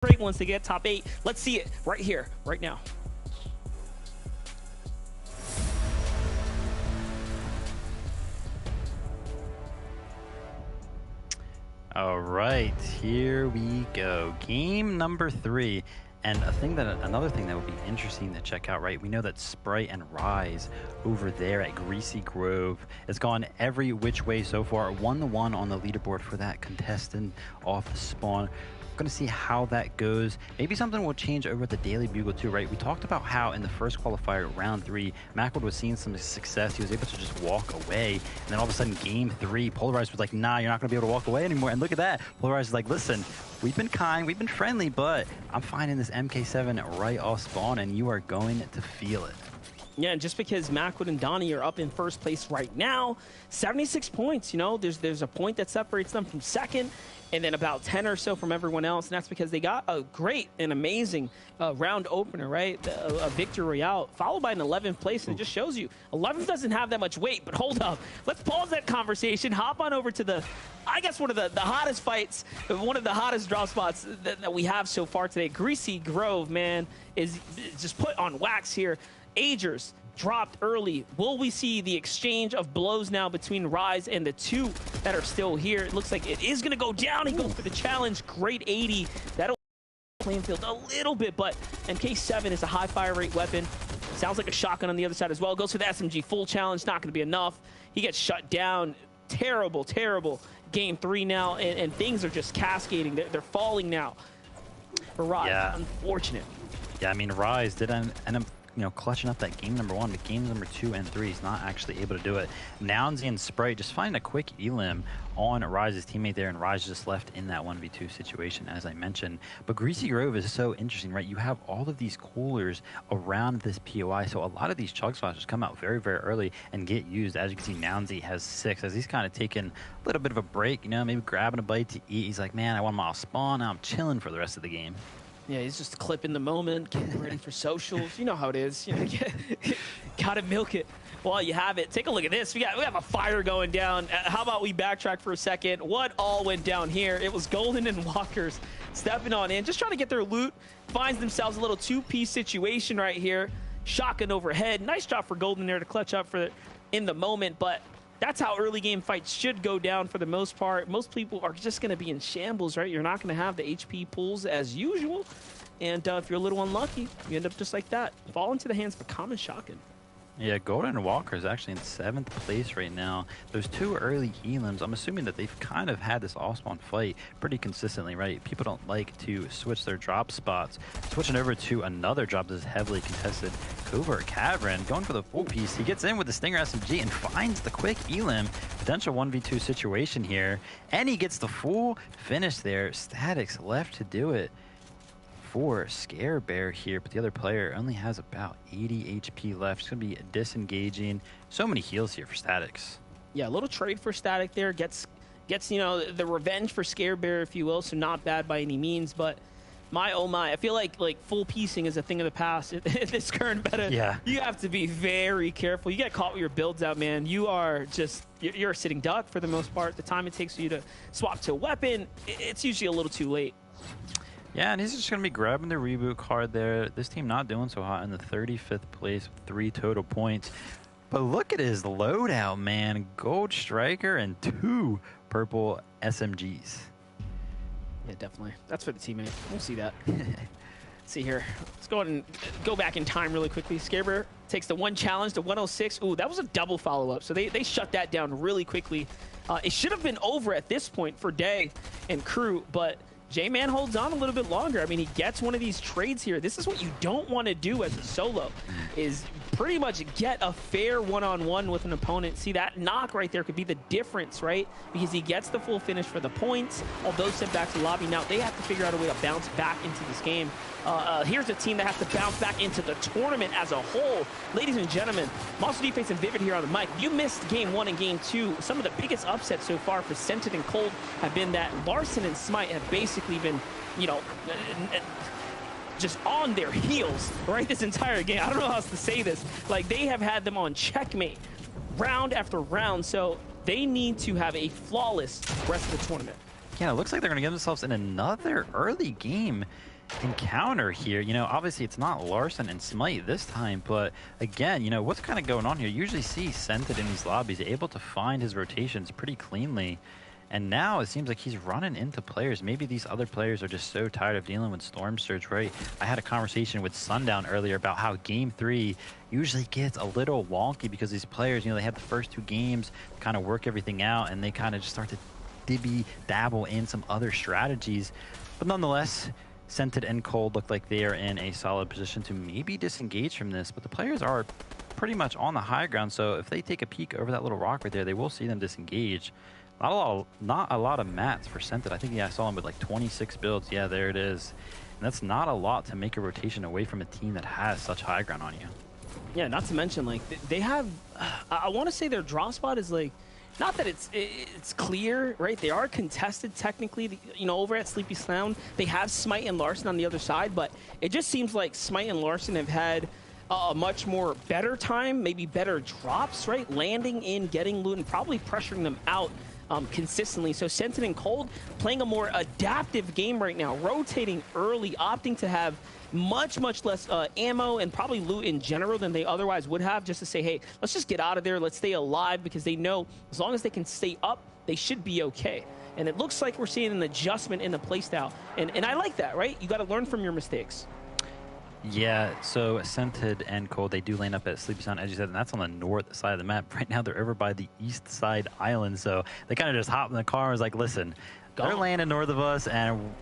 great ones to get top 8. Let's see it right here, right now. All right, here we go. Game number 3. And another thing that would be interesting to check out, right? We know that Sprite and Rise over there at Greasy Grove has gone every which way so far. 1-1 on the leaderboard for that contestant off the spawn. Going to see how that goes. Maybe something will change over at the Daily Bugle too, right? We talked about how in the first qualifier, round 3, Macwood was seeing some success. He was able to just walk away. And then all of a sudden, game 3, Polarized was like, nah, you're not going to be able to walk away anymore. And look at that. Polarized is like, listen, we've been kind, we've been friendly, but I'm finding this MK7 right off spawn, and you are going to feel it. Yeah, and just because Macwood and Donnie are up in first place right now, 76 points, you know, there's a point that separates them from second, and then about 10 or so from everyone else, and that's because they got a great and amazing round opener, right? A victory royale, followed by an 11th place, and it just shows you 11th doesn't have that much weight. But hold up, let's pause that conversation, hop on over to the, I guess, one of the hottest fights, one of the hottest draw spots that we have so far today. Greasy Grove, man, is just put on wax here. Agers dropped early. Will we see the exchange of blows now between Rise and the two that are still here? It looks like it is going to go down. He goes for the challenge. Great 80. That'll playing field a little bit, but MK7 is a high fire rate weapon. Sounds like a shotgun on the other side as well. Goes for the SMG full challenge. Not going to be enough. He gets shut down. Terrible, terrible game 3 now, and things are just cascading. They're falling now for Rise. Yeah. Unfortunate. Yeah, I mean, Rise did end up, you know, clutching up that game number 1, but games number 2 and 3 he's not actually able to do it. Nounsy and Sprite just find a quick elim on Rise's teammate there, and Rise just left in that 1v2 situation, as I mentioned. But Greasy Grove is so interesting, right? You have all of these coolers around this POI, so a lot of these chug spots just come out very, very early and get used. As you can see, Nounsy has 6, as he's kind of taking a little bit of a break, you know, maybe grabbing a bite to eat. He's like, man, I want my spawn, now I'm chilling for the rest of the game. Yeah, he's just clipping the moment, getting ready for socials. You know how it is. You know, gotta milk it while you have it. Take a look at this. We have a fire going down. How about we backtrack for a second? What all went down here? It was Golden and Walkers stepping on in, just trying to get their loot. Finds themselves a little 2-piece situation right here. Shotgun overhead. Nice job for Golden there to clutch up for in the moment, but that's how early game fights should go down for the most part. Most people are just going to be in shambles, right? You're not going to have the HP pulls as usual. And if you're a little unlucky, you end up just like that. Fall into the hands of a common shotgun. Yeah, Golden and Walker is actually in 7th place right now. Those 2 early elims, I'm assuming that they've kind of had this off-spawn fight pretty consistently, right? People don't like to switch their drop spots. Switching over to another drop that is heavily contested. Covert Cavern going for the full piece. He gets in with the Stinger SMG and finds the quick elim. Potential 1v2 situation here. And he gets the full finish there. Statics left to do it for Scare Bear here, but the other player only has about 80 HP left. It's going to be disengaging. So many heals here for Statics. Yeah, a little trade for Static there. Gets you know, the revenge for Scare Bear, if you will, so not bad by any means, but my oh my, I feel like full piecing is a thing of the past in this current meta. Yeah. You have to be very careful. You get caught with your builds out, man. You are just, you're a sitting duck for the most part. The time it takes for you to swap to a weapon, it's usually a little too late. Yeah, and he's just going to be grabbing the reboot card there. This team not doing so hot in the 35th place with 3 total points. But look at his loadout, man. Gold Striker and 2 purple SMGs. Yeah, definitely. That's for the teammate. We'll see that. Let's see here. Let's go ahead and go back in time really quickly. Scarebear takes the 1 challenge to 106. Ooh, that was a double follow-up. So they shut that down really quickly. It should have been over at this point for Day and crew, but J-Man holds on a little bit longer. I mean, he gets one of these trades here. This is what you don't want to do as a solo, is pretty much get a fair one-on-one with an opponent. See, that knock right there could be the difference, right? Because he gets the full finish for the points, although sent back to lobby. Now, they have to figure out a way to bounce back into this game. Here's a team that has to bounce back into the tournament as a whole. Ladies and gentlemen, Monster Deface and Vivid here on the mic. You missed game 1 and game 2. Some of the biggest upsets so far for Scented and Cold have been that Larson and Smite have basically been, you know, just on their heels, right, this entire game. I don't know how else to say this. Like, they have had them on checkmate round after round, so they need to have a flawless rest of the tournament. Yeah, it looks like they're going to get themselves in another early game encounter here. You know, obviously it's not Larson and Smite this time, but again, you know, what's kind of going on here? You usually see Scented in these lobbies able to find his rotations pretty cleanly. And now it seems like he's running into players. Maybe these other players are just so tired of dealing with Storm Surge, right? I had a conversation with Sundown earlier about how Game 3 usually gets a little wonky because these players, you know, they have the first 2 games to kind of work everything out, and they kind of just start to dabble in some other strategies. But nonetheless, Scented and Cold look like they are in a solid position to maybe disengage from this, but the players are pretty much on the high ground, so if they take a peek over that little rock right there, they will see them disengage. Not a lot of mats for Scented. I think, yeah, I saw him with like 26 builds. Yeah, there it is. And that's not a lot to make a rotation away from a team that has such high ground on you. Yeah, not to mention, like, they have, I want to say their draw spot is like, not that it's clear, right? They are contested technically, you know, over at Sleepy Sound. They have Smite and Larson on the other side, but it just seems like Smite and Larson have had a much more better time, maybe better drops, right? Landing in, getting loot, and probably pressuring them out consistently. So Scented and Cold playing a more adaptive game right now, rotating early, opting to have much less ammo and probably loot in general than they otherwise would have, just to say, hey, let's just get out of there, let's stay alive, because they know as long as they can stay up, they should be okay. And it looks like we're seeing an adjustment in the playstyle, and I like that, right? You got to learn from your mistakes. Yeah, so Scented and Cold, they do land up at Sleepy Sound, as you said, and that's on the north side of the map. Right now, they're over by the east side island, so they kind of just hopped in the car and was like, listen, they're landing north of us, and